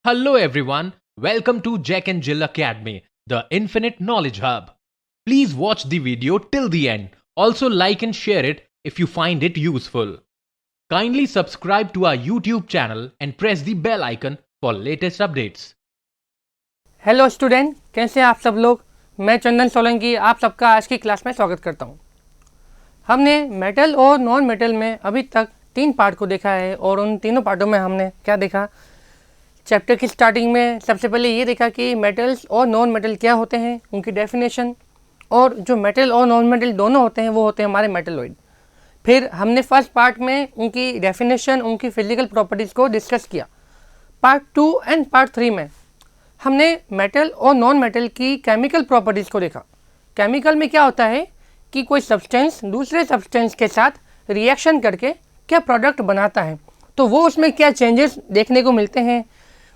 Hello everyone, welcome to Jack and Jill Academy, the Infinite Knowledge Hub. Please watch the video till the end. Also like and share it if you find it useful. Kindly subscribe to our YouTube channel and press the bell icon for latest updates. Hello student, कैसे हैं आप सब लोग। मैं चंदन सोलंकी आप सबका आज की क्लास में स्वागत करता हूं। हमने मेटल और नॉन मेटल में अभी तक 3 पार्ट को देखा है और उन तीनों पार्टों में हमने क्या देखा। चैप्टर की स्टार्टिंग में सबसे पहले ये देखा कि मेटल्स और नॉन मेटल क्या होते हैं, उनकी डेफिनेशन, और जो मेटल और नॉन मेटल दोनों होते हैं वो होते हैं हमारे मेटलॉइड। फिर हमने फर्स्ट पार्ट में उनकी डेफिनेशन, उनकी फिजिकल प्रॉपर्टीज़ को डिस्कस किया। पार्ट 2 एंड पार्ट 3 में हमने मेटल और नॉन मेटल की केमिकल प्रॉपर्टीज़ को देखा। केमिकल में क्या होता है कि कोई सब्सटेंस दूसरे सब्सटेंस के साथ रिएक्शन करके क्या प्रोडक्ट बनाता है, तो वो उसमें क्या चेंजेस देखने को मिलते हैं,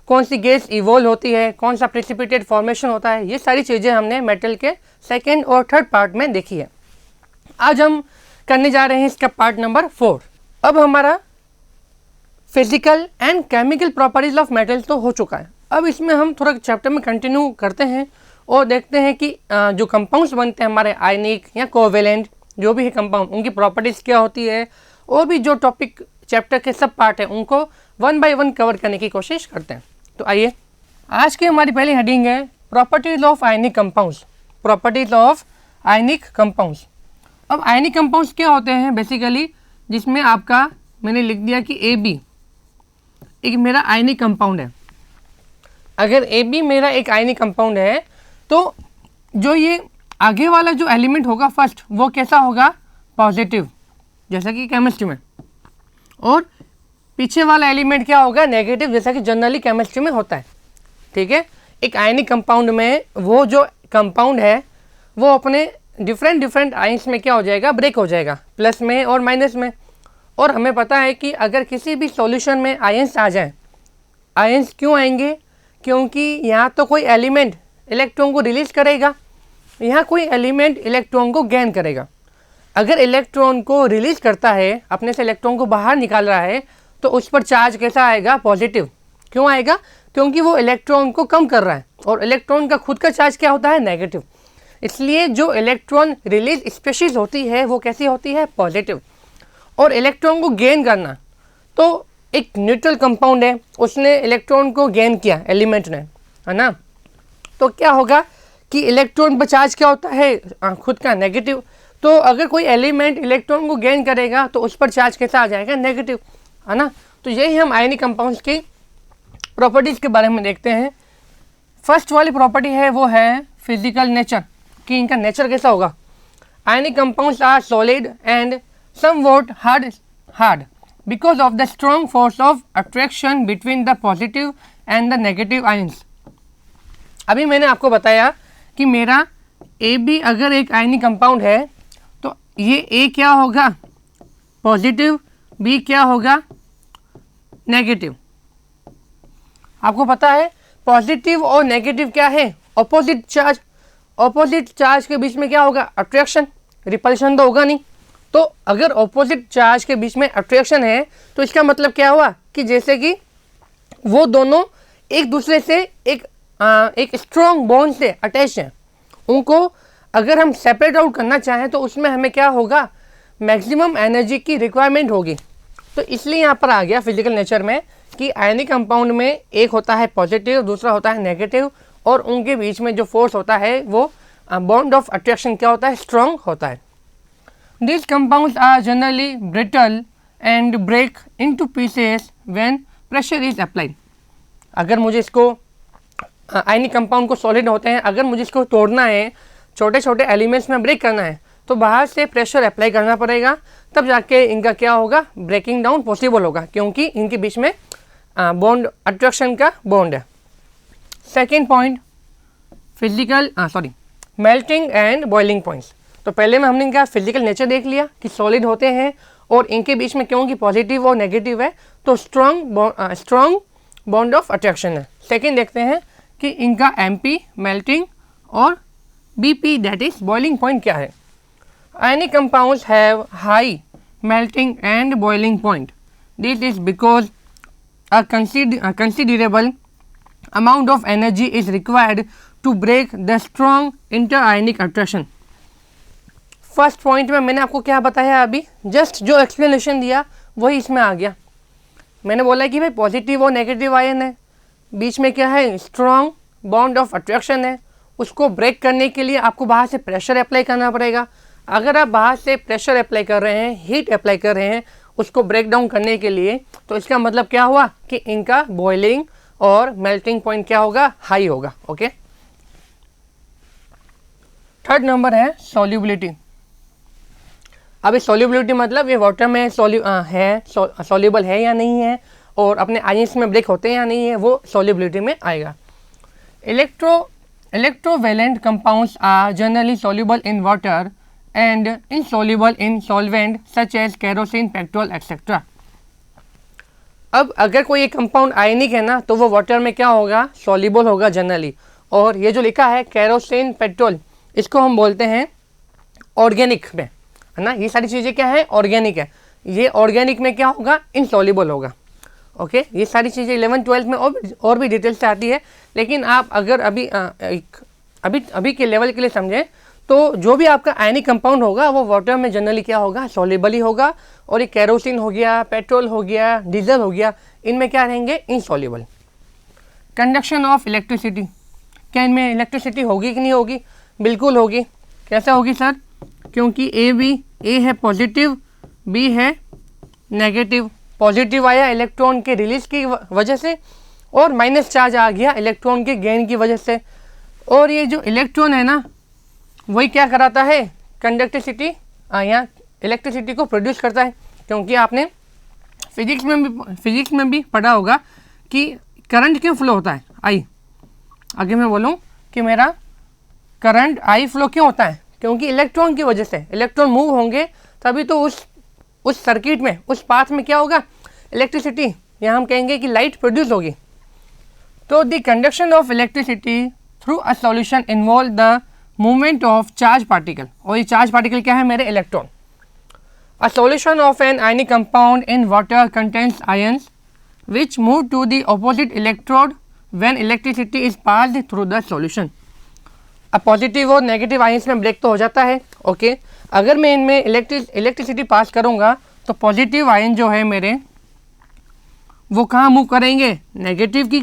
कौन सी गैस इवॉल्व होती है, कौन सा प्रेसिपिटेट फॉर्मेशन होता है, ये सारी चीज़ें हमने मेटल के सेकेंड और थर्ड पार्ट में देखी है। आज हम करने जा रहे हैं इसका पार्ट नंबर 4। अब हमारा physical and chemical properties of metal तो हो चुका है। अब इसमें हम थोड़ा चैप्टर में कंटिन्यू करते हैं और देखते हैं कि जो कंपाउंड्स बनते हैं हमारे आयनिक या कोवेलेंट जो भी है कंपाउंड, उनकी प्रॉपर्टीज़ क्या होती है, और भी जो टॉपिक चैप्टर के सब पार्ट हैं उनको 1 बाय 1 कवर करने की कोशिश करते हैं। तो आइए, आज की हमारी पहली हेडिंग है properties of ionic compounds. Properties of ionic compounds. अब आयनिक कंपाउंड्स क्या होते हैं बेसिकली, जिसमें आपका मैंने लिख दिया कि AB एक मेरा आयनिक कंपाउंड है। अगर AB मेरा एक आयनिक कंपाउंड है तो जो ये आगे वाला जो एलिमेंट होगा फर्स्ट, वो कैसा होगा, पॉजिटिव, जैसा कि केमिस्ट्री में, और पीछे वाला एलिमेंट क्या होगा, नेगेटिव, जैसा कि जनरली केमिस्ट्री में होता है। ठीक है, एक आयनिक कंपाउंड में वो जो कंपाउंड है वो अपने डिफरेंट आयंस में क्या हो जाएगा, ब्रेक हो जाएगा, प्लस में और माइनस में। और हमें पता है कि अगर किसी भी सॉल्यूशन में आयंस आ जाएं, आयंस क्यों आएंगे, क्योंकि यहाँ तो कोई एलिमेंट इलेक्ट्रॉन को रिलीज करेगा, यहाँ कोई एलिमेंट इलेक्ट्रॉन को गेन करेगा। अगर इलेक्ट्रॉन को रिलीज करता है, अपने से इलेक्ट्रॉन को बाहर निकाल रहा है, तो उस पर चार्ज कैसा आएगा, पॉजिटिव। क्यों आएगा, क्योंकि वो इलेक्ट्रॉन को कम कर रहा है, और इलेक्ट्रॉन का खुद का चार्ज क्या होता है, नेगेटिव। इसलिए जो इलेक्ट्रॉन रिलीज स्पीशीज होती है वो कैसी होती है, पॉजिटिव। और इलेक्ट्रॉन को गेन करना, तो एक न्यूट्रल कंपाउंड है, उसने इलेक्ट्रॉन को गेन किया एलिमेंट ने, है ना, तो क्या होगा कि इलेक्ट्रॉन पर चार्ज क्या होता है, खुद का नेगेटिव। तो अगर कोई एलिमेंट इलेक्ट्रॉन को गेन करेगा तो उस पर चार्ज कैसा आ जाएगा, नेगेटिव, है ना। तो यही हम आयनिक कंपाउंड्स की प्रॉपर्टीज़ के बारे में देखते हैं। फर्स्ट वाली प्रॉपर्टी है वो है फिजिकल नेचर, कि इनका नेचर कैसा होगा। Ionic compounds are solid and somewhat hard because of the strong force of attraction between the positive and the negative ions. अभी मैंने आपको बताया कि मेरा AB अगर एक आयनिक कंपाउंड है तो ये A क्या होगा, पॉजिटिव, B क्या होगा, नेगेटिव। आपको पता है पॉजिटिव और नेगेटिव क्या है, ऑपोजिट चार्ज। ऑपोजिट चार्ज के बीच में क्या होगा, अट्रैक्शन, रिपल्शन तो होगा नहीं। तो अगर ऑपोजिट चार्ज के बीच में अट्रैक्शन है तो इसका मतलब क्या हुआ कि जैसे कि वो दोनों एक दूसरे से एक स्ट्रॉन्ग बॉन्ड से अटैच हैं। उनको अगर हम सेपरेट आउट करना चाहें तो उसमें हमें क्या होगा, मैक्सिमम एनर्जी की रिक्वायरमेंट होगी। तो इसलिए यहाँ पर आ गया फिजिकल नेचर में कि आयनिक कंपाउंड में एक होता है पॉजिटिव, दूसरा होता है नेगेटिव, और उनके बीच में जो फोर्स होता है वो बॉन्ड ऑफ अट्रैक्शन क्या होता है, स्ट्रॉन्ग होता है। This compounds are generally brittle and break into pieces when pressure is applied. अगर मुझे इसको आयनिक कंपाउंड को सॉलिड होते हैं, अगर मुझे इसको तोड़ना है, छोटे छोटे एलिमेंट्स में ब्रेक करना है, तो बाहर से प्रेशर अप्लाई करना पड़ेगा, तब जाके इनका क्या होगा, ब्रेकिंग डाउन पॉसिबल होगा, क्योंकि इनके बीच में बॉन्ड अट्रैक्शन का बॉन्ड है। Second point, melting and boiling points. तो पहले में हमने इनका फिजिकल नेचर देख लिया कि सॉलिड होते हैं और इनके बीच में क्योंकि पॉजिटिव और नेगेटिव है तो स्ट्रॉन्ग बॉन्ड ऑफ अट्रैक्शन है। सेकेंड देखते हैं कि इनका MP मेल्टिंग और BP that is boiling point क्या है। Ionic compounds have high melting and boiling point. This is because a considerable amount of energy is required to break the strong interionic attraction. First point में मैंने आपको क्या बताया अभी, just जो explanation दिया वही इसमें आ गया. मैंने बोला कि भाई पॉजिटिव और नेगेटिव आयन है, बीच में क्या है, स्ट्रॉन्ग बॉन्ड ऑफ अट्रैक्शन है. उसको ब्रेक करने के लिए आपको बाहर से प्रेशर अप्लाई करना पड़ेगा. अगर आप बाहर से प्रेशर अप्लाई कर रहे हैं, हीट अप्लाई कर रहे हैं उसको ब्रेक डाउन करने के लिए, तो इसका मतलब क्या हुआ कि इनका बॉइलिंग और मेल्टिंग पॉइंट क्या होगा, हाई होगा. ओके. थर्ड नंबर है सॉल्युबिलिटी. अभी सॉल्युबिलिटी मतलब ये वाटर में सॉल्युबल है या नहीं है और अपने आयंस में ब्रेक होते हैं या नहीं है, वो सॉल्युबिलिटी में आएगा. Electrovalent compounds are generally soluble in water and insoluble in solvent such as kerosene, petrol, etc. अब अगर कोई एक कंपाउंड आयनिक है ना तो वो वाटर में क्या होगा, सॉल्युबल होगा जनरली. और ये जो लिखा है केरोसिन, पेट्रोल, इसको हम बोलते हैं ऑर्गेनिक में, है ना. ये सारी चीज़ें क्या है, ऑर्गेनिक है. ये ऑर्गेनिक में क्या होगा, इनसॉल्युबल होगा. ओके. ये सारी चीज़ें 11th-12th में और भी डिटेल से आती है, लेकिन आप अगर अभी के लेवल के लिए समझें तो जो भी आपका आयनिक कंपाउंड होगा वो वाटर में जनरली क्या होगा, सॉल्युबल ही होगा. और ये केरोसिन हो गया, पेट्रोल हो गया, डीजल हो गया, इनमें क्या रहेंगे, इनसॉल्युबल. कंडक्शन ऑफ इलेक्ट्रिसिटी, क्या इनमें इलेक्ट्रिसिटी होगी कि नहीं होगी, बिल्कुल होगी. कैसा होगी सर, क्योंकि ए है पॉजिटिव, बी है नेगेटिव. पॉजिटिव आया इलेक्ट्रॉन के रिलीज की वजह से और माइनस चार्ज आ गया इलेक्ट्रॉन के गेन की वजह से. और ये जो इलेक्ट्रॉन है ना वही क्या कराता है, कंडक्टिविटी या इलेक्ट्रिसिटी को प्रोड्यूस करता है. क्योंकि आपने फिजिक्स में भी पढ़ा होगा कि करंट क्यों फ्लो होता है, आई. आगे मैं बोलूँ कि मेरा करंट आई फ्लो क्यों होता है, क्योंकि इलेक्ट्रॉन की वजह से. इलेक्ट्रॉन मूव होंगे तभी तो उस सर्किट में, उस पाथ में क्या होगा, इलेक्ट्रिसिटी, या हम कहेंगे कि लाइट प्रोड्यूस होगी. तो the conduction of electricity through a solution involve the movement of charge particle. और ये चार्ज पार्टिकल क्या है, मेरे electron. A solution of an ionic compound in water contains ions which move to the opposite electrode when electricity is passed through the solution. अब positive और negative ions में break तो हो जाता है. ओके. अगर मैं इनमें इलेक्ट्रिसिटी पास करूँगा तो पॉजिटिव आयन जो है मेरे वो कहाँ मूव करेंगे, नेगेटिव की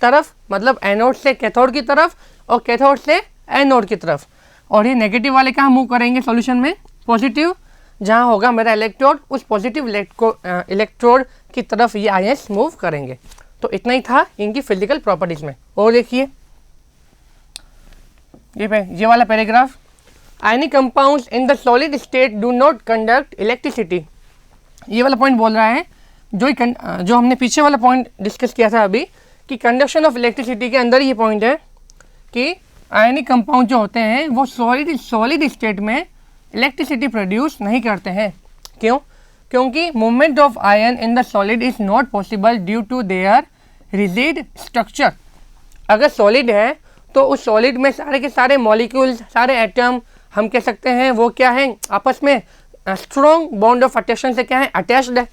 तरफ, मतलब एनोड से कैथोड की तरफ और कैथोड से एनोड की तरफ. और ये नेगेटिव वाले कहाँ मूव करेंगे सॉल्यूशन में, पॉजिटिव, जहाँ होगा मेरा इलेक्ट्रोड, उस पॉजिटिव इलेक्ट्रोड की तरफ ये आयंस मूव करेंगे. तो इतना ही था इनकी फिजिकल प्रॉपर्टीज में. और देखिए ये वाला paragraph, ionic compounds in the solid state do not conduct electricity. ये वाला पॉइंट बोल रहा है जो हमने पीछे वाला पॉइंट डिस्कस किया था अभी, कि कंडक्शन ऑफ इलेक्ट्रिसिटी के अंदर ये पॉइंट है कि आयनिक कंपाउंड जो होते हैं वो सॉलिड स्टेट में इलेक्ट्रिसिटी प्रोड्यूस नहीं करते हैं. क्यों, क्योंकि movement of ion in the solid is not possible due to their rigid structure. अगर सॉलिड है तो उस सॉलिड में सारे के सारे मॉलिक्यूल्स, सारे एटम, हम कह सकते हैं वो क्या है, आपस में स्ट्रॉन्ग बॉन्ड ऑफ अट्रैक्शन से क्या है, अटैच्ड है.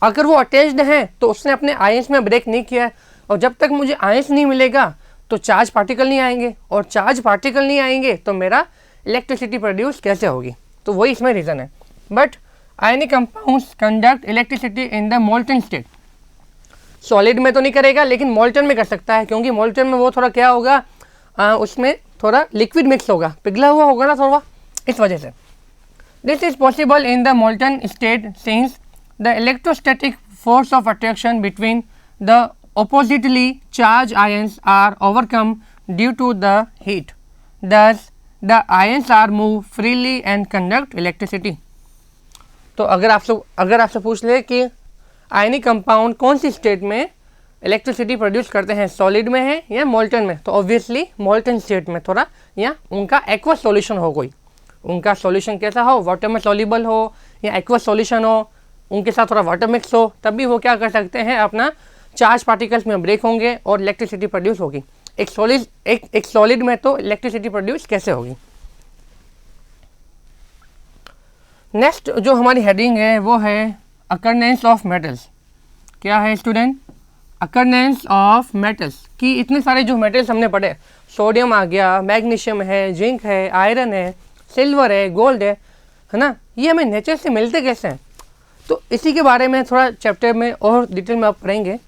अगर वो अटैच्ड हैं तो उसने अपने आयंस में ब्रेक नहीं किया है. और जब तक मुझे आयंस नहीं मिलेगा तो चार्ज पार्टिकल नहीं आएंगे, और चार्ज पार्टिकल नहीं आएंगे तो मेरा इलेक्ट्रिसिटी प्रोड्यूस कैसे होगी. तो वही इसमें रीज़न है. But ionic compounds conduct electricity in the molten state. Solid में तो नहीं करेगा लेकिन मोल्टन में कर सकता है, क्योंकि मोल्टन में वो थोड़ा क्या होगा, उसमें थोड़ा लिक्विड मिक्स होगा, पिघला हुआ होगा ना थोड़ा, इस वजह से. This is possible in the molten state since the electrostatic force of attraction between the oppositely charged ions are overcome due to the heat. Thus, the ions are move freely and conduct electricity. तो अगर आपसे पूछ ले कि ionic compound कौन सी state में electricity produce करते हैं, सॉलिड में है या मोल्टन में, तो ऑब्वियसली मोल्टन स्टेट में थोड़ा, या उनका एक्वस सॉल्यूशन हो, कोई उनका सॉल्यूशन कैसा हो, वाटर में सॉल्युबल हो या एक्वस सॉल्यूशन हो, उनके साथ थोड़ा वाटर मिक्स हो, तभी वो क्या कर सकते हैं, अपना चार्ज पार्टिकल्स में ब्रेक होंगे और इलेक्ट्रिसिटी प्रोड्यूस होगी. एक सॉलिड में तो इलेक्ट्रिसिटी प्रोड्यूस कैसे होगी. नेक्स्ट जो हमारी हेडिंग है वो है अकरनेंस ऑफ मेटल्स। क्या है स्टूडेंट? अकरनेंस of metals. कि इतने सारे जो मेटल्स हमने पढ़े, सोडियम आ गया, मैग्नीशियम है, जिंक है, आयरन है, सिल्वर है, गोल्ड है ना, ये हमें नेचर से मिलते कैसे हैं? तो इसी के बारे में थोड़ा चैप्टर में और डिटेल में आप पढ़ेंगे।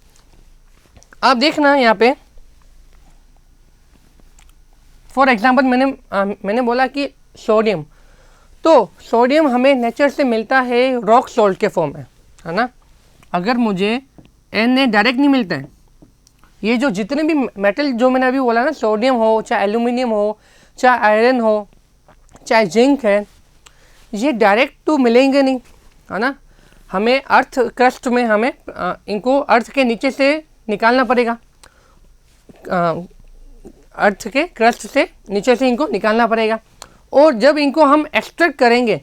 आप देखना यहाँ पे फॉर एग्जांपल मैंने बोला कि सोडियम, तो सोडियम हमें नेचर से मिलता है रॉक सॉल्ट के फॉर्म में, है ना। अगर मुझे Na डायरेक्ट नहीं मिलता है, ये जो जितने भी मेटल जो मैंने अभी बोला ना, सोडियम हो, चाहे एल्यूमिनियम हो, चाहे आयरन हो, चाहे जिंक है, ये डायरेक्ट तो मिलेंगे नहीं, है ना। हमें अर्थ क्रस्ट में हमें इनको अर्थ के नीचे से निकालना पड़ेगा, अर्थ के क्रस्ट से नीचे से इनको निकालना पड़ेगा। और जब इनको हम एक्सट्रैक्ट करेंगे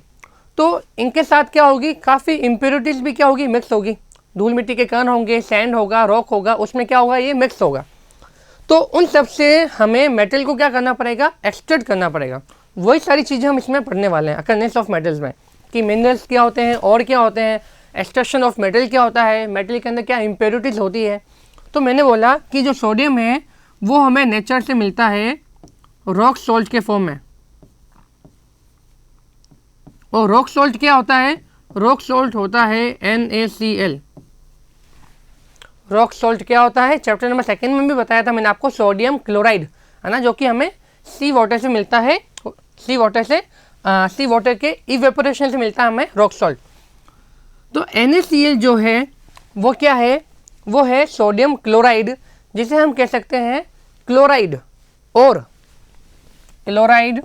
तो इनके साथ क्या होगी, काफ़ी इम्प्योरिटीज़ भी क्या होगी, मिक्स होगी। धूल मिट्टी के कण होंगे, सैंड होगा, रॉक होगा, उसमें क्या होगा, ये मिक्स होगा। तो उन सब से हमें मेटल को क्या करना पड़ेगा, एक्सट्रैक्ट करना पड़ेगा। वही सारी चीज़ें हम इसमें पढ़ने वाले हैं अकरनेंस ऑफ मेटल्स में, कि मिनरल्स क्या होते हैं और क्या होते हैं, एक्सट्रैक्शन ऑफ मेटल क्या होता है, मेटल के अंदर क्या इम्प्योरिटीज़ होती है। तो मैंने बोला कि जो सोडियम है वो हमें नेचर से मिलता है रॉक सॉल्ट के फॉर्म में। और रॉक सॉल्ट क्या होता है, रॉक सॉल्ट होता है NaCl। रॉक सॉल्ट क्या होता है, चैप्टर नंबर 2 में भी बताया था मैंने आपको, सोडियम क्लोराइड, है ना, जो कि हमें सी वाटर से मिलता है, सी वाटर के इवेपोरेशन से मिलता है हमें रॉक सॉल्ट। तो NaCl जो है वो क्या है, वो है सोडियम क्लोराइड, जिसे हम कह सकते हैं क्लोराइड और क्लोराइड।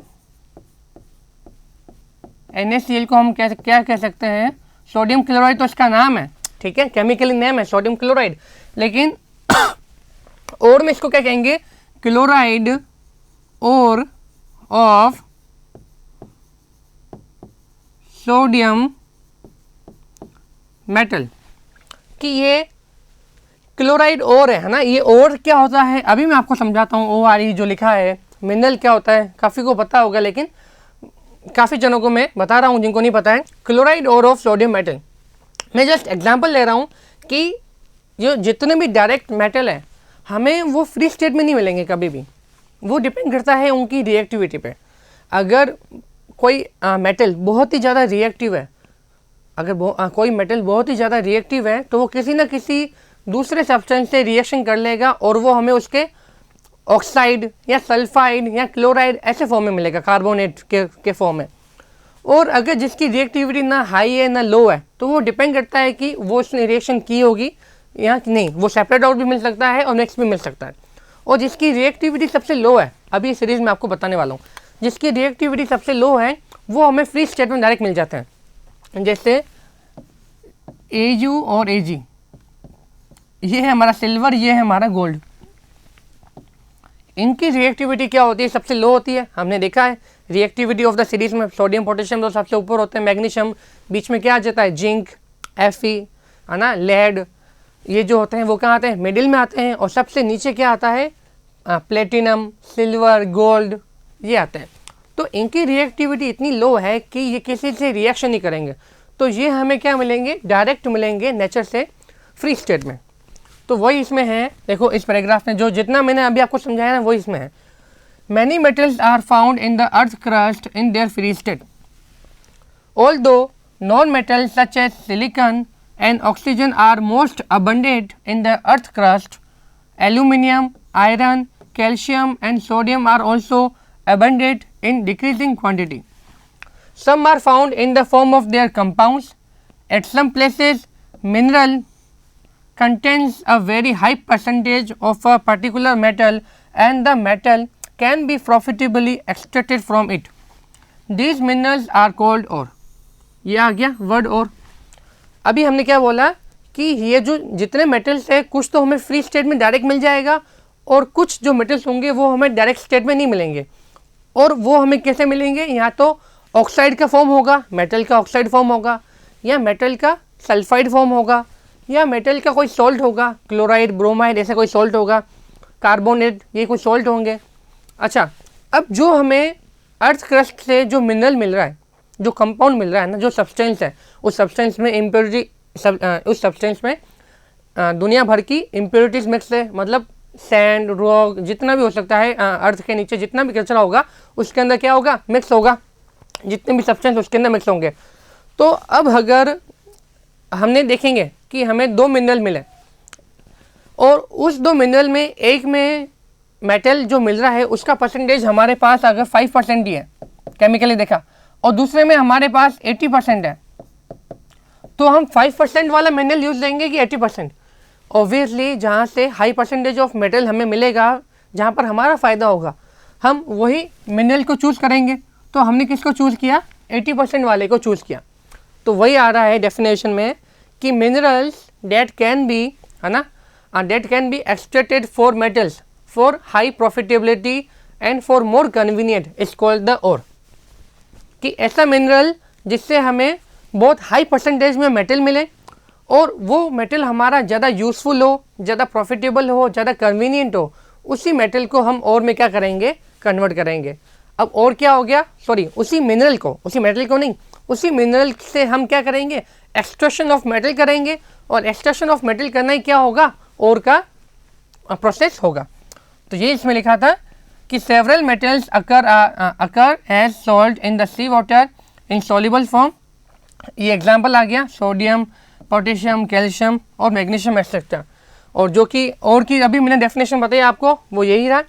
NaCl को हम क्या कह सकते हैं, सोडियम क्लोराइड तो इसका नाम है, ठीक है, केमिकली नेम है सोडियम क्लोराइड, लेकिन और में इसको क्या कहेंगे, क्लोराइड और ऑफ सोडियम मेटल। कि ये क्लोराइड और है ना, ये और क्या होता है अभी मैं आपको समझाता हूँ। ORE जो लिखा है, मिनरल क्या होता है काफ़ी को पता होगा, लेकिन काफ़ी जनों को मैं बता रहा हूँ जिनको नहीं पता है। क्लोराइड और ऑफ सोडियम मेटल, मैं जस्ट एग्जांपल ले रहा हूँ कि जो जितने भी डायरेक्ट मेटल है हमें वो फ्री स्टेट में नहीं मिलेंगे कभी भी, वो डिपेंड करता है उनकी रिएक्टिविटी पे। अगर कोई मेटल बहुत ही ज़्यादा रिएक्टिव है, अगर कोई मेटल बहुत ही ज़्यादा रिएक्टिव है तो वो किसी न किसी दूसरे सब्सटेंस से रिएक्शन कर लेगा और वो हमें उसके ऑक्साइड या सल्फाइड या क्लोराइड ऐसे फॉर्म में मिलेगा, कार्बोनेट के फॉर्म में। और अगर जिसकी रिएक्टिविटी ना हाई है ना लो है, तो वो डिपेंड करता है कि वो उसने रिएक्शन की होगी या नहीं, वो सेपरेट आउट भी मिल सकता है और नेक्स्ट भी मिल सकता है। और जिसकी रिएक्टिविटी सबसे लो है, अभी इस सीरीज़ में आपको बताने वाला हूँ, जिसकी रिएक्टिविटी सबसे लो है वो हमें फ्री स्टेट में डायरेक्ट मिल जाते हैं। जैसे Au और Ag, ये है हमारा सिल्वर, ये है हमारा गोल्ड। इनकी रिएक्टिविटी क्या होती है, सबसे लो होती है। हमने देखा है रिएक्टिविटी ऑफ द सीरीज में सोडियम पोटेशियम तो सबसे ऊपर होते हैं, मैग्नीशियम बीच में क्या आ जाता है, जिंक, Fe, है ना, लेड, ये जो होते हैं वो कहाँ आते हैं, मिडिल में आते हैं। और सबसे नीचे क्या आता है, प्लेटिनम, सिल्वर, गोल्ड, ये आते हैं। तो इनकी रिएक्टिविटी इतनी लो है कि ये किसी से रिएक्शन नहीं करेंगे, तो ये हमें क्या मिलेंगे, डायरेक्ट मिलेंगे नेचर से फ्री स्टेट में। तो वही इसमें है, देखो इस पैराग्राफ में जो जितना मैंने अभी आपको समझाया ना वो इसमें है। Many metals are found in the earth crust in their free state, although non metals such as silicon and oxygen are most abundant in the earth crust, aluminium, iron, calcium and sodium are also abundant in decreasing quantity. Some are found in the form of their compounds. At some places, mineral contains a very high percentage of a particular metal and the metal can be profitably extracted from it. These minerals are called ore. ये आ गया word और। अभी हमने क्या बोला कि ये जो जितने मेटल्स है कुछ तो हमें फ्री स्टेट में डायरेक्ट मिल जाएगा और कुछ जो मेटल्स होंगे वो हमें डायरेक्ट स्टेट में नहीं मिलेंगे। और वो हमें कैसे मिलेंगे, या तो ऑक्साइड का फॉर्म होगा, मेटल का ऑक्साइड फॉर्म होगा, या मेटल का सल्फाइड फॉर्म होगा, या मेटल का कोई सॉल्ट होगा, क्लोराइड, ब्रोमाइड ऐसा कोई सॉल्ट होगा, कार्बोनेट, ये कोई सॉल्ट होंगे। अच्छा, अब जो हमें अर्थ क्रस्ट से जो मिनरल मिल रहा है, जो कंपाउंड मिल रहा है ना, जो सब्सटेंस है, उस सब्सटेंस में इम्प्योरिटी, उस सब्सटेंस में दुनिया भर की इम्प्योरिटीज मिक्स है, मतलब सैंड, रॉक, जितना भी हो सकता है, अर्थ के नीचे जितना भी कचरा होगा उसके अंदर क्या होगा, मिक्स होगा, जितने भी सब्सटेंस उसके अंदर मिक्स होंगे। तो अब अगर हमने देखेंगे कि हमें 2 मिनरल मिले और उस 2 मिनरल में एक में मेटल जो मिल रहा है उसका परसेंटेज हमारे पास अगर 5% ही है, केमिकली देखा, और दूसरे में हमारे पास 80% है, तो हम 5% वाला मिनरल यूज लेंगे कि 80%? ऑब्वियसली जहाँ से हाई परसेंटेज ऑफ मेटल हमें मिलेगा, जहाँ पर हमारा फ़ायदा होगा, हम वही मिनरल को चूज़ करेंगे। तो हमने किसको चूज़ किया? 80% वाले को चूज़ किया। तो वही आ रहा है डेफिनेशन में कि मिनरल्स डेट कैन बी, है ना, that can be extracted for metals for high profitability and for more convenient is called the ore. कि ऐसा मिनरल जिससे हमें बहुत हाई परसेंटेज में मेटल मिले और वो मेटल हमारा ज़्यादा यूज़फुल हो, ज़्यादा प्रॉफिटेबल हो, ज़्यादा कन्वीनियंट हो, उसी मेटल को हम और में क्या करेंगे? कन्वर्ट करेंगे। अब और क्या हो गया? सॉरी, उसी मिनरल को, उसी मेटल को नहीं, उसी मिनरल से हम क्या करेंगे? एक्सट्रैक्शन ऑफ मेटल करेंगे। और एक्सट्रैक्शन ऑफ मेटल करना ही क्या होगा? और का प्रोसेस होगा। तो ये इसमें लिखा था कि several metals occur as salt in the sea water in soluble form. ये एग्जाम्पल आ गया, सोडियम, पोटेशियम, कैल्शियम और मैग्नीशियम एक्सेट्रा। और जो कि और की अभी मैंने डेफिनेशन बताई आपको, वो यही रहा,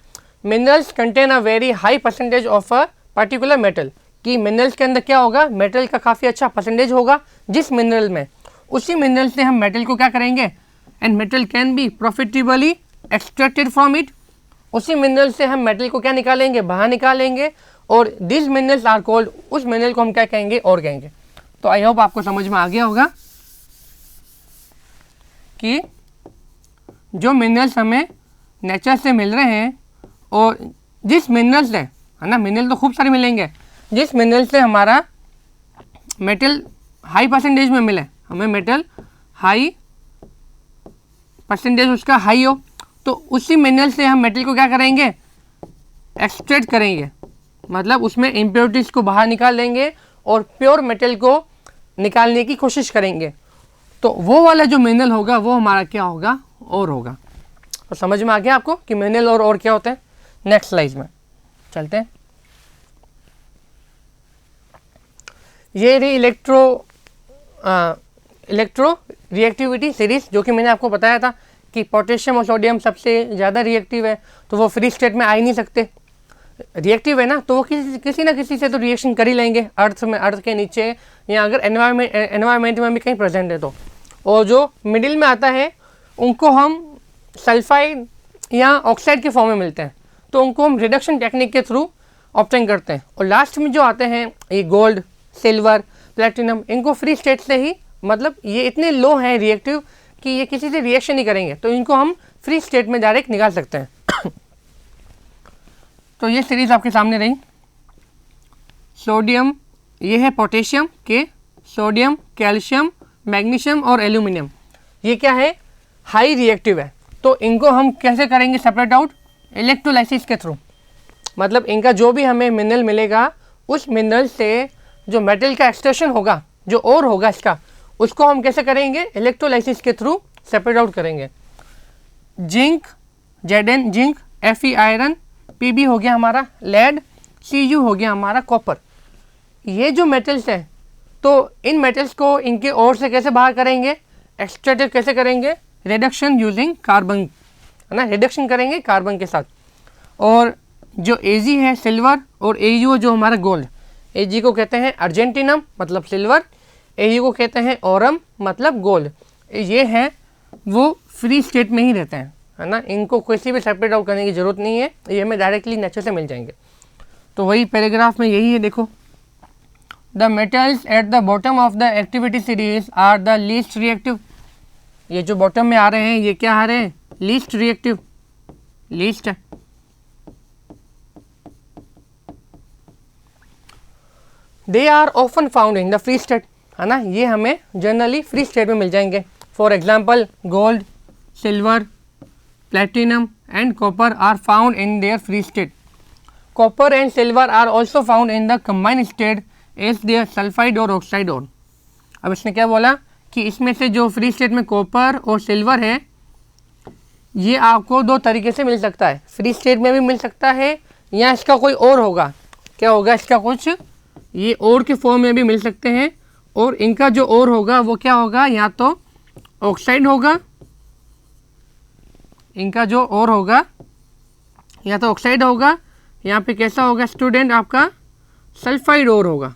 minerals contain a very high percentage of a particular metal. कि मिनरल्स के अंदर क्या होगा? मेटल का काफ़ी अच्छा परसेंटेज होगा जिस मिनरल में, उसी मिनरल से हम मेटल को क्या करेंगे? And metal can be profitably extracted from it. उसी मिनरल से हम मेटल को क्या निकालेंगे? बाहर निकालेंगे। और दिस मिनरल्स आर कॉल्ड, उस मिनरल को हम क्या कहेंगे? और कहेंगे। तो आई होप आपको समझ में आ गया होगा कि जो मिनरल्स हमें नेचर से मिल रहे हैं और जिस मिनरल्स से, है ना, मिनरल तो खूब सारे मिलेंगे, जिस मिनरल से हमारा मेटल हाई परसेंटेज में मिले, हमें मेटल हाई परसेंटेज उसका हाई हो, तो उसी मिनरल से हम मेटल को क्या करेंगे? एक्सट्रैक्ट करेंगे। मतलब उसमें इम्प्योरिटीज़ को बाहर निकाल लेंगे और प्योर मेटल को निकालने की कोशिश करेंगे। तो वो वाला जो मिनरल होगा वो हमारा क्या होगा? और होगा। तो समझ में आ गया आपको कि मिनरल और क्या होते हैं? नेक्स्ट स्लाइड में चलते हैं। ये रही इलेक्ट्रो रिएक्टिविटी सीरीज, जो कि मैंने आपको बताया था कि पोटेशियम और सोडियम सबसे ज़्यादा रिएक्टिव है, तो वो फ्री स्टेट में आ ही नहीं सकते। रिएक्टिव है ना, तो वो किसी ना किसी से तो रिएक्शन कर ही लेंगे, अर्थ में, अर्थ के नीचे, या अगर एनवायरमेंट में भी कहीं प्रेजेंट है तो। और जो मिडिल में आता है उनको हम सल्फाइड या ऑक्साइड के फॉर्म में मिलते हैं, तो उनको हम रिडक्शन टेक्निक के थ्रू ऑब्टेन करते हैं। और लास्ट में जो आते हैं ये गोल्ड, सिल्वर, प्लेटिनम, इनको फ्री स्टेट से ही, मतलब ये इतने लो हैं रिएक्टिव कि ये किसी से रिएक्शन नहीं करेंगे, तो इनको हम फ्री स्टेट में डायरेक्ट निकाल सकते हैं। तो ये सीरीज आपके सामने रही। सोडियम, ये है पोटेशियम के, सोडियम, कैल्शियम, मैग्नीशियम और एल्यूमिनियम, ये क्या है? हाई रिएक्टिव है। तो इनको हम कैसे करेंगे सेपरेट आउट? इलेक्ट्रोलाइसिस के थ्रू। मतलब इनका जो भी हमें मिनरल मिलेगा, उस मिनरल से जो मेटल का एक्सट्रैक्शन होगा, जो और होगा इसका, उसको हम कैसे करेंगे? इलेक्ट्रोलाइसिस के थ्रू सेपरेट आउट करेंगे। Zinc, Zn zinc, Fe iron, Pb हो गया हमारा लेड, Cu हो गया हमारा कॉपर। ये जो मेटल्स हैं, तो इन मेटल्स को इनके और से कैसे बाहर करेंगे? एक्सट्रैक्ट कैसे करेंगे? रिडक्शन यूजिंग कार्बन, है ना, रिडक्शन करेंगे कार्बन के साथ। और जो Ag है सिल्वर, और Au जो हमारा गोल्ड, Ag को कहते हैं अर्जेंटिनम मतलब सिल्वर, Au को कहते हैं औरम मतलब गोल्ड। ये हैं वो फ्री स्टेट में ही रहते हैं, है ना, इनको किसी भी सेपरेट आउट करने की ज़रूरत नहीं है, ये हमें डायरेक्टली नेचर से मिल जाएंगे। तो वही पैराग्राफ में यही है, देखो, the metals at the bottom of the activity series are the least reactive. ये जो बॉटम में आ रहे हैं, ये क्या आ रहे हैं? लीस्ट रिएक्टिव, लीस्ट है। They are often found in the free state, है ना, ये हमें जनरली फ्री स्टेट में मिल जाएंगे। For example gold, silver, platinum and copper are found in their free state. Copper and silver are also found in the combined state is their sulphide और oxide और। अब इसने क्या बोला कि इसमें से जो फ्री स्टेट में कॉपर और सिल्वर है ये आपको दो तरीके से मिल सकता है, फ्री स्टेट में भी मिल सकता है या इसका कोई और होगा, क्या होगा इसका कुछ ये और के फॉर्म में भी मिल सकते हैं, और इनका जो और होगा वो क्या होगा, या तो ऑक्साइड होगा, इनका जो और होगा या तो ऑक्साइड होगा, यहाँ पे कैसा होगा स्टूडेंट आपका सल्फाइड और होगा,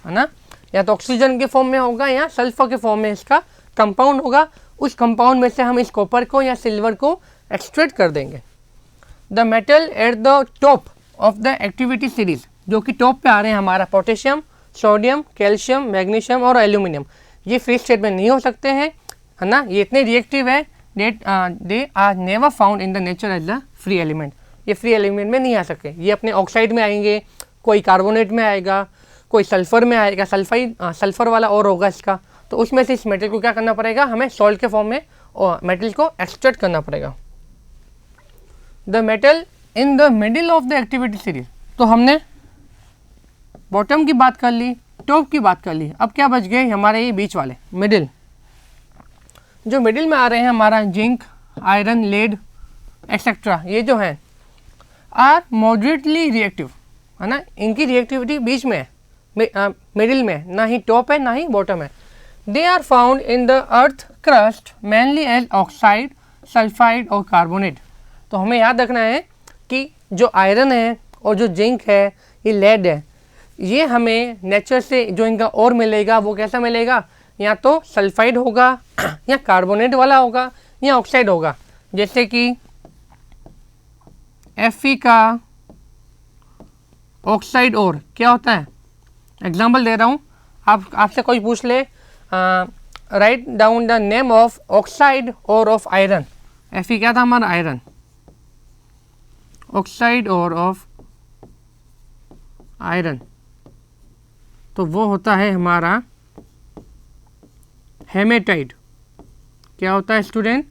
है ना, या तो ऑक्सीजन के फॉर्म में होगा या सल्फर के फॉर्म में इसका कंपाउंड होगा। उस कंपाउंड में से हम इस कॉपर को या सिल्वर को एक्सट्रैक्ट कर देंगे। The metal at the top of the activity series, जो कि टॉप पे आ रहे हैं हमारा पोटेशियम, सोडियम, कैल्शियम, मैग्नीशियम और एल्यूमिनियम, ये फ्री स्टेट में नहीं हो सकते हैं, है ना, ये इतने रिएक्टिव है that they are never found in the nature as the free element, ये फ्री एलिमेंट में नहीं आ सकते, ये अपने ऑक्साइड में आएंगे, कोई कार्बोनेट में आएगा, कोई सल्फर में आएगा, सल्फर वाला और होगा इसका, तो उसमें से इस मेटल को क्या करना पड़ेगा, हमें सॉल्ट के फॉर्म में और मेटल को एक्सट्रैक्ट करना पड़ेगा। The metal in the middle of the activity series, तो हमने बॉटम की बात कर ली, टॉप की बात कर ली, अब क्या बच गए हमारे ये बीच वाले मिडिल। जो मिडिल में आ रहे हैं हमारा जिंक, आयरन, लेड एक्सेट्रा, ये जो हैं आर मॉडरेटली रिएक्टिव, है ना, इनकी रिएक्टिविटी बीच में है, मिडिल में, ना ही टॉप है ना ही बॉटम है। They are found in the earth crust mainly as oxide, sulphide और कार्बोनेट। तो हमें याद रखना है कि जो आयरन है और जो जिंक है, ये लेड है, ये हमें नेचर से जो इनका और मिलेगा वो कैसा मिलेगा, या तो सल्फाइड होगा या कार्बोनेट वाला होगा या ऑक्साइड होगा, जैसे कि Fe का ऑक्साइड और क्या होता है, एग्जाम्पल दे रहा हूँ, आपसे कोई पूछ ले write down the name of oxide और ऑफ आयरन, Fe क्या था हमारा आयरन, ऑक्साइड और ऑफ आयरन, तो वो होता है हमारा हेमेटाइट। क्या होता है स्टूडेंट,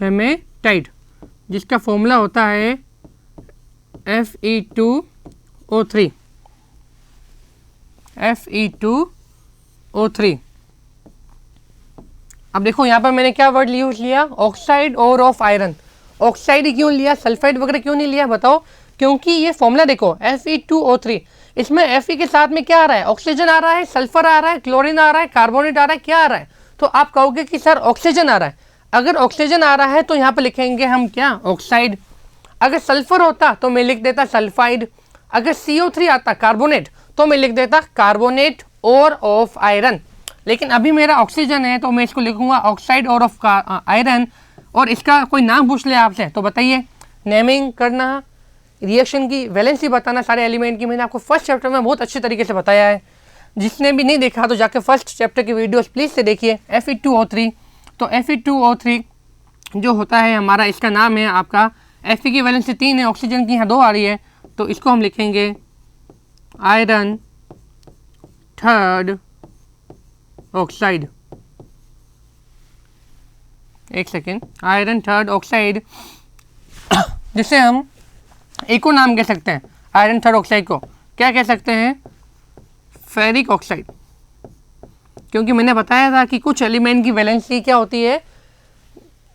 हेमेटाइट, जिसका फॉर्मूला होता है Fe2O3, Fe2O3। अब देखो यहाँ पर मैंने क्या वर्ड यूज लिया, ऑक्साइड और ऑफ आयरन। ऑक्साइड ही क्यों लिया, सल्फाइड वगैरह क्यों नहीं लिया, बताओ, क्योंकि ये फॉर्मूला देखो Fe2O3, इसमें Fe के साथ में क्या आ रहा है, ऑक्सीजन आ रहा है, सल्फर आ रहा है, क्लोरीन आ रहा है, कार्बोनेट आ रहा है, क्या आ रहा है, तो आप कहोगे कि सर ऑक्सीजन आ रहा है। अगर ऑक्सीजन आ रहा है तो यहाँ पर लिखेंगे हम क्या, ऑक्साइड। अगर सल्फर होता तो मैं लिख देता सल्फाइड। अगर CO3 आता कार्बोनेट तो मैं लिख देता कार्बोनेट और ऑफ आयरन। लेकिन अभी मेरा ऑक्सीजन है तो मैं इसको लिखूंगा ऑक्साइड और ऑफ आयरन। और इसका कोई नाम पूछ ले आपसे तो बताइए, नेमिंग करना, रिएक्शन की वैलेंसी बताना सारे एलिमेंट की, मैंने आपको फर्स्ट चैप्टर में बहुत अच्छे तरीके से बताया है। जिसने भी नहीं देखा तो जाके फर्स्ट चैप्टर की वीडियोस प्लीज़ से देखिए। Fe2O3, तो Fe2O3 जो होता है हमारा, इसका नाम है आपका, Fe की वैलेंसी 3 है, ऑक्सीजन की यहाँ 2 आ रही है, तो इसको हम लिखेंगे आयरन थर्ड ऑक्साइड। एक सेकेंड, आयरन थर्ड ऑक्साइड, जिसे हम एक और नाम कह सकते हैं आयरन थर्ड ऑक्साइड को, क्या कह सकते हैं, फेरिक ऑक्साइड। क्योंकि मैंने बताया था कि कुछ एलिमेंट की वैलेंसी क्या होती है,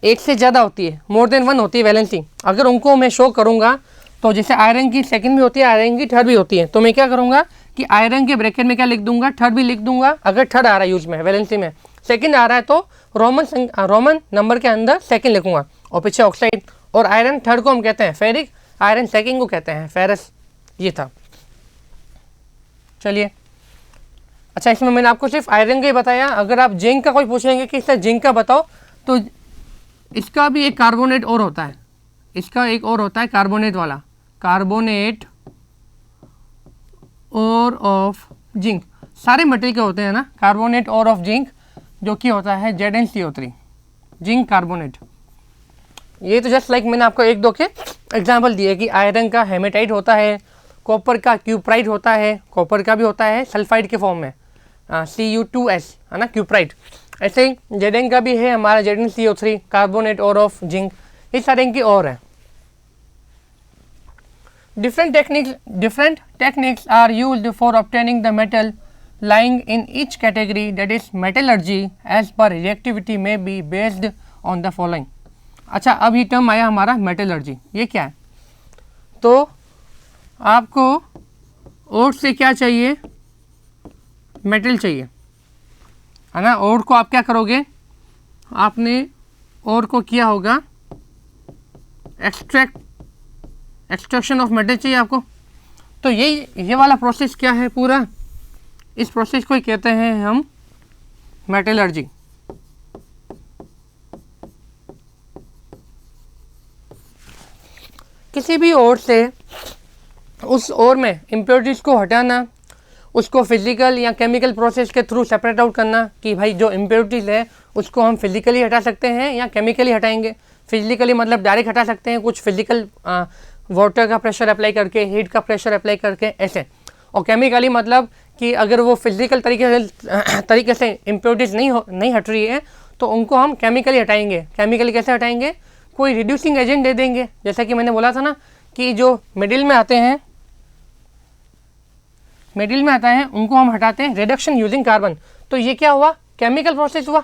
एक से ज़्यादा होती है, मोर देन 1 होती है वैलेंसी। अगर उनको मैं शो करूँगा तो जैसे आयरन की सेकंड भी होती है, आयरन की थर्ड भी होती है, तो मैं क्या करूँगा कि आयरन के ब्रैकेट में क्या लिख दूंगा, थर्ड भी लिख दूंगा। अगर थर्ड आ रहा है यूज में वैलेंसी में, सेकंड आ रहा है तो रोमन नंबर के अंदर सेकंड लिखूंगा और पीछे ऑक्साइड। और आयरन थर्ड को हम कहते हैं फेरिक, आयरन सेकंड को कहते हैं फेरस। ये था, चलिए। अच्छा, इसमें मैंने आपको सिर्फ आयरन का ही बताया। अगर आप जिंक का कोई पूछेंगे कि सर जिंक का बताओ, तो इसका भी एक कार्बोनेट और होता है, इसका एक और होता है कार्बोनेट वाला, कार्बोनेट और ऑफ जिंक। सारे मटेरियल के होते हैं ना कार्बोनेट और ऑफ जिंक, जो कि होता है ZnCO3, जिंक कार्बोनेट। ये तो जस्ट लाइक मैंने आपको 1-2 के एग्जाम्पल दिए कि आयरन का हेमेटाइट होता है, कॉपर का क्यूप्राइट होता है, कॉपर का भी होता है सल्फाइड के फॉर्म में Cu2S, है ना, क्यूप्राइट। ऐसे ही Zn का भी है हमारा ZnCO3, कार्बोनेट और ऑफ जिंक। ये सारे इनकी और है। different techniques are used for obtaining the metal lying in each category, that is metallurgy, as per reactivity may be based on the following. अच्छा, अब ये टर्म आया हमारा मेटलर्जी. ये क्या है? तो आपको ओर से क्या चाहिए? मेटल चाहिए, है ना. ओर को आप क्या करोगे? आपने ओर को किया होगा एक्सट्रैक्शन ऑफ मेटल चाहिए आपको. तो ये वाला प्रोसेस क्या है पूरा? इस प्रोसेस को ही कहते हैं हम मेटलर्जी. किसी भी ओर से उस ओर में इम्प्योरिटीज़ को हटाना, उसको फिजिकल या केमिकल प्रोसेस के थ्रू सेपरेट आउट करना कि भाई जो इम्प्योरिटीज़ है उसको हम फिजिकली हटा सकते हैं या केमिकली हटाएंगे. फिजिकली मतलब डायरेक्ट हटा सकते हैं, कुछ फिजिकल वाटर का प्रेशर अप्लाई करके, हीट का प्रेशर अप्लाई करके, ऐसे. और केमिकली मतलब कि अगर वो फिजिकल तरीके से इम्प्योरिटीज़ नहीं हट रही है तो उनको हम केमिकली हटाएंगे. केमिकली कैसे हटाएंगे? कोई रिड्यूसिंग एजेंट दे देंगे. जैसा कि मैंने बोला था ना कि जो मिडिल में आता है उनको हम हटाते हैं रिडक्शन यूजिंग कार्बन. तो ये क्या हुआ? केमिकल प्रोसेस हुआ.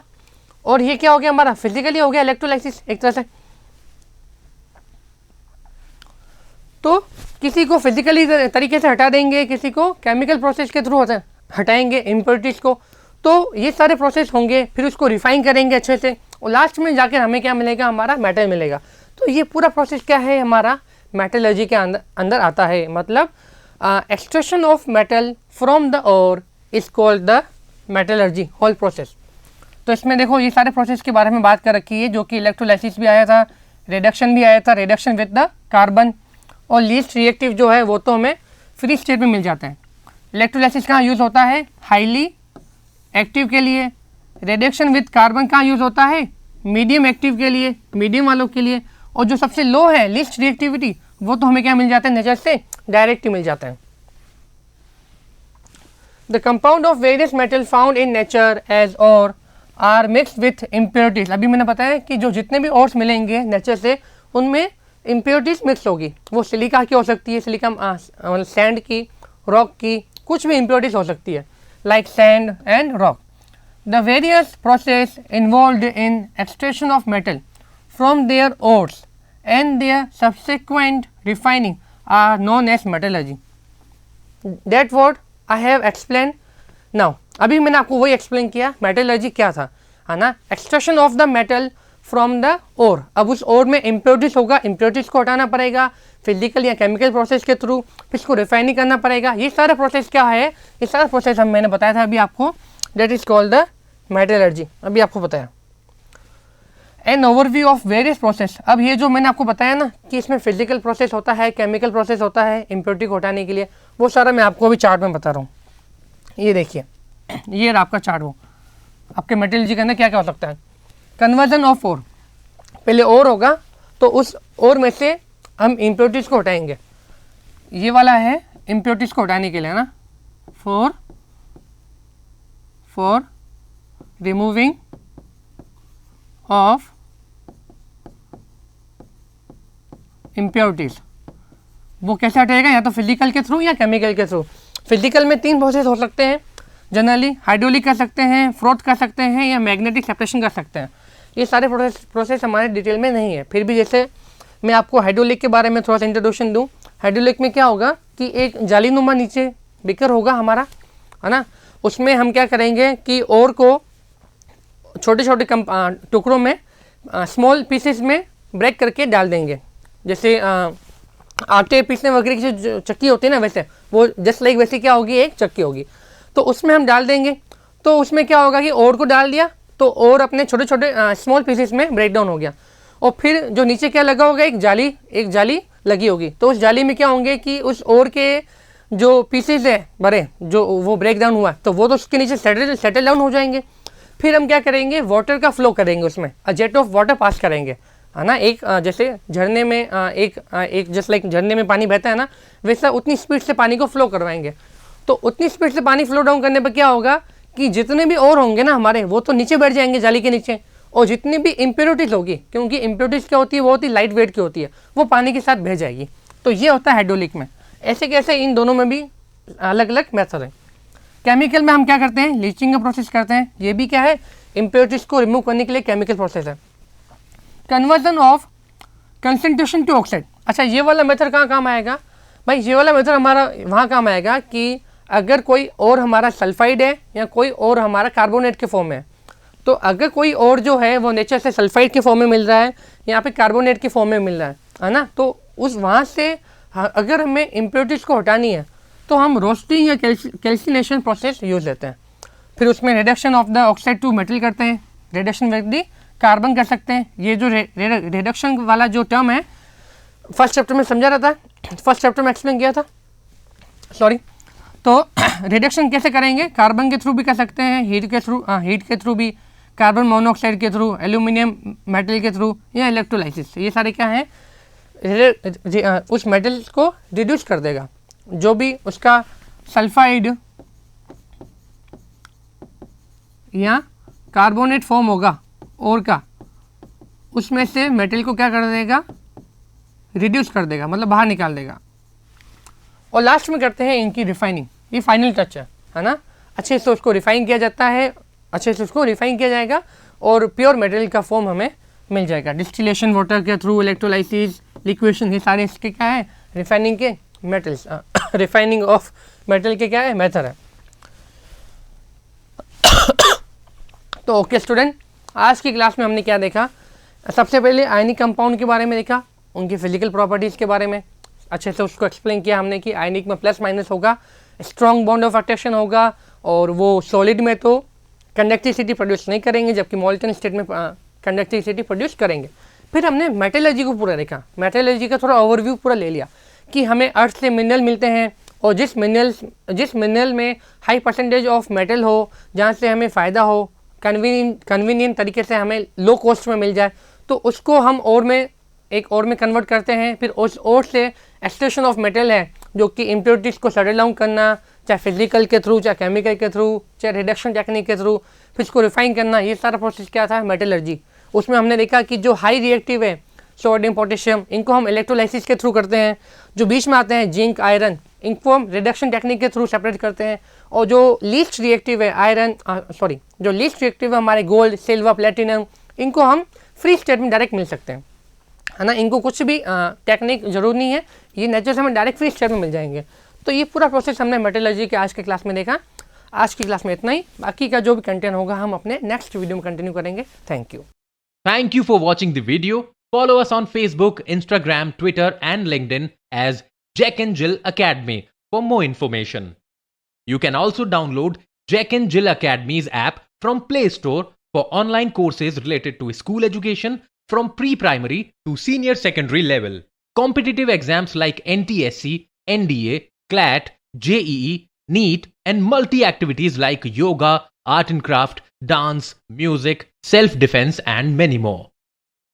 और ये क्या हो गया? हमारा फिजिकली हो गया इलेक्ट्रोलाइसिस एक तरह से. तो किसी को फिजिकली तरीके से हटा देंगे, किसी को केमिकल प्रोसेस के थ्रू हटाएंगे इम्प्योरिटीज़ को. तो ये सारे प्रोसेस होंगे, फिर उसको रिफाइन करेंगे अच्छे से और लास्ट में जाकर हमें क्या मिलेगा? हमारा मेटल मिलेगा. तो ये पूरा प्रोसेस क्या है? हमारा मेटलर्जी के अंदर आता है. मतलब extraction of metal from the ore is called the metallurgy whole process. तो इसमें देखो ये सारे प्रोसेस के बारे में बात कर रखी है, जो कि इलेक्ट्रोलाइसिस भी आया था, रिडक्शन भी आया था, रिडक्शन विद द कार्बन, और लीस्ट रिएक्टिव जो है वो तो हमें फ्री स्टेट में मिल जाता है. इलेक्ट्रोलाइसिस कहाँ यूज़ होता है? हाईली एक्टिव के लिए. रिडक्शन विद कार्बन कहाँ यूज़ होता है? मीडियम एक्टिव के लिए, मीडियम वालों के लिए. और जो सबसे लो है लीस्ट रिएक्टिविटी, वो तो हमें क्या मिल जाता है? नेचर से डायरेक्ट ही मिल जाता है. The compound of various metal found in nature as ore are mixed with impurities. अभी मैंने बताया कि जो जितने भी ओर्स मिलेंगे नेचर से उनमें इम्प्योरिटीज मिक्स होगी. वो सिलिका की हो सकती है, सिलिका सैंड की, रॉक की, कुछ भी इम्प्योरिटीज हो सकती है, like sand and rock. The various process involved in extraction of metal from their ores and their subsequent refining are known as metallurgy. That what I have explain now. अभी मैंने आपको वही एक्सप्लेन किया metallurgy क्या था, है ना. Extraction of the metal from the ore. अब उस ओर में इम्प्योरिटीज होगा, इम्प्योरिटीज को हटाना पड़ेगा फिजिकल या केमिकल प्रोसेस के थ्रू, फिर इसको रिफाइनिंग करना पड़ेगा. ये सारा प्रोसेस क्या है? ये सारा प्रोसेस मैंने बताया था अभी आपको, that is called the metallurgy. अभी आपको बताया an overview of various process. अब ये जो मैंने आपको बताया ना कि इसमें फिजिकल प्रोसेस होता है, केमिकल प्रोसेस होता है इम्प्योरिटी को हटाने के लिए, वो सारा मैं आपको अभी चार्ट में बता रहा हूँ. ये देखिए, ये आपका चार्ट हो आपके मेटलर्जी के अंदर क्या क्या हो सकता है. Conversion of ore. पहले ओर होगा तो उस ओर में से हम इम्प्योरिटीज़ को हटाएंगे. ये वाला है इम्प्योरिटीज़ को हटाने के लिए ना, फॉर रिमूविंग ऑफ इम्प्योरिटीज़. वो कैसे हटाएगा? या तो फिजिकल के थ्रू या केमिकल के थ्रू. फिजिकल में 3 प्रोसेस हो सकते हैं जनरली. हाइड्रोलिक कर सकते हैं, फ्रोथ कर सकते हैं, या मैग्नेटिक सेपरेशन कर सकते हैं. ये सारे प्रोसेस हमारे डिटेल में नहीं है. फिर भी जैसे मैं आपको हाइड्रोलिक के बारे में थोड़ा सा इंट्रोडक्शन दूं. हाइड्रोलिक में क्या होगा कि एक जालीनुमा नीचे बिकर होगा हमारा, है ना. उसमें हम क्या करेंगे कि ओर को छोटे छोटे टुकड़ों में, स्मॉल पीसेस में ब्रेक करके डाल देंगे. जैसे आटे पीसने वगैरह की जो चक्की होती है ना, वैसे वो जस्ट लाइक वैसे क्या होगी, एक चक्की होगी. तो उसमें हम डाल देंगे. तो उसमें क्या होगा कि ओर को डाल दिया तो ओर अपने छोटे छोटे स्मॉल पीसेस में ब्रेक डाउन हो गया. और फिर जो नीचे क्या लगा होगा, एक जाली लगी होगी. तो उस जाली में क्या होंगे कि उस ओर के जो पीसेस है बड़े, जो वो ब्रेक डाउन हुआ, तो वो तो उसके नीचे सेटल डाउन हो जाएंगे. फिर हम क्या करेंगे, वाटर का फ्लो करेंगे, उसमें जेट ऑफ वाटर पास करेंगे, है ना. एक जैसे झरने में एक जस्ट लाइक झरने में पानी बहता है ना, वैसा उतनी स्पीड से पानी को फ्लो करवाएंगे. तो उतनी स्पीड से पानी फ्लो डाउन करने पर क्या होगा कि जितने भी और होंगे ना हमारे, वो तो नीचे बैठ जाएंगे जाली के नीचे. और जितनी भी इम्प्योरिटीज़ होगी, क्योंकि इम्प्योरिटीज़ क्या होती है, वो होती है लाइट वेट की होती है, वो पानी के साथ बह जाएगी. तो ये होता है हाइड्रोलिक में। ऐसे कैसे इन दोनों में भी अलग अलग मेथड है। केमिकल में हम क्या करते हैं, लीचिंग का प्रोसेस करते हैं। ये भी क्या है, इम्प्योरिटीज को रिमूव करने के लिए केमिकल प्रोसेस है। Conversion of concentration to oxide, अच्छा ये वाला मेथड कहाँ काम आएगा भाई, ये वाला मेथड हमारा वहाँ काम आएगा कि अगर कोई और हमारा सल्फाइड है या कोई और हमारा कार्बोनेट के फॉर्म में है, तो अगर कोई और जो है वो नेचर से सल्फाइड के फॉर्म में मिल रहा है, यहाँ पे कार्बोनेट के फॉर्म में मिल रहा है ना, तो उस वहाँ से अगर हमें इम्प्योरिटीज़ को हटानी है तो हम रोस्टिंग या कैल्सिनेशन प्रोसेस यूज़ लेते हैं। फिर उसमें reduction of the oxide to metal करते हैं, रिडक्शन विद द कार्बन कर सकते हैं। ये जो रिडक्शन वाला जो टर्म है फर्स्ट चैप्टर में समझा रहा था, फर्स्ट चैप्टर में एक्सप्लेन किया था, सॉरी। तो रिडक्शन कैसे करेंगे, कार्बन के थ्रू भी कर सकते हैं, हीट के थ्रू भी, कार्बन मोनोऑक्साइड के थ्रू, एल्यूमिनियम मेटल के थ्रू, या इलेक्ट्रोलाइसिस। ये सारे क्या हैं, उस मेटल को रिड्यूस कर देगा। जो भी उसका सल्फाइड या कार्बोनेट फॉर्म होगा और का, उसमें से मेटल को क्या कर देगा, रिड्यूस कर देगा, मतलब बाहर निकाल देगा। और लास्ट में करते हैं इनकी रिफाइनिंग, ये फाइनल टच है ना। अच्छे से उसको रिफाइन किया जाता है, अच्छे से उसको रिफाइन किया जाएगा और प्योर मेटेरियल का फॉर्म हमें मिल जाएगा। डिस्टिलेशन वाटर के थ्रू, इलेक्ट्रोलाइसिस, लिक्वेशन, ये सारे इसके क्या है, रिफाइनिंग के मेटल्स, रिफाइनिंग ऑफ मेटल के क्या है, मेथड है। तो ओके स्टूडेंट, आज की क्लास में हमने क्या देखा, सबसे पहले आयनिक कंपाउंड के बारे में देखा, उनकी फिजिकल प्रॉपर्टीज़ के बारे में अच्छे से उसको एक्सप्लेन किया हमने कि आयनिक में प्लस माइनस होगा, स्ट्रॉन्ग बॉन्ड ऑफ अट्रैक्शन होगा, और वो सॉलिड में तो कंडक्टिविटी प्रोड्यूस नहीं करेंगे, जबकि मॉलिक्यूलर स्टेट में कंडक्टिविटी प्रोड्यूस करेंगे। फिर हमने मेटलर्जी को पूरा देखा, मेटलर्जी का थोड़ा ओवरव्यू पूरा ले लिया कि हमें अर्थ से मिनरल मिलते हैं, और जिस मिनरल में हाई परसेंटेज ऑफ मेटल हो, जहाँ से हमें फ़ायदा हो, कन्वीनियंट तरीके से हमें लो कॉस्ट में मिल जाए, तो उसको हम एक और में कन्वर्ट करते हैं। फिर उस और से एक्सट्रैक्शन ऑफ मेटल है, जो कि इम्प्योरिटीज़ को शट डाउन करना, चाहे फिजिकल के थ्रू, चाहे केमिकल के थ्रू, चाहे रिडक्शन टेक्निक के थ्रू, फिर इसको रिफाइन करना, ये सारा प्रोसेस क्या था, मेटलर्जी। उसमें हमने देखा कि जो हाई रिएक्टिव है, सोडियम, पोटेशियम, इनको हम इलेक्ट्रोलाइसिस के थ्रू करते हैं। जो बीच में आते हैं जिंक, आयरन, इनको हम रिडक्शन टेक्निक के थ्रू सेपरेट करते हैं। और जो लीस्ट रिएक्टिव है जो लीस्ट रिएक्टिव है हमारे गोल्ड, सिल्वर, प्लेटिनम, इनको हम फ्री स्टेट में डायरेक्ट मिल सकते हैं, है ना। इनको कुछ भी टेक्निक जरूर नहीं है, ये नेचर से हमें डायरेक्ट फ्री स्टेट में मिल जाएंगे। तो ये पूरा प्रोसेस हमने मेटलर्जी के आज के क्लास में देखा। आज की क्लास में इतना ही, बाकी का जो भी कंटेंट होगा हम अपने नेक्स्ट वीडियो में कंटिन्यू करेंगे। Thank you. Thank you for watching the video. Follow us on Facebook, Instagram, Twitter, and LinkedIn as Jack and Jill Academy for more information. You can also download Jack and Jill Academy's app from Play Store for online courses related to school education from pre-primary to senior secondary level. Competitive exams like NTSC, NDA, CLAT, JEE, NEET, and multi-activities like yoga, art and craft, dance, music, self-defense, and many more.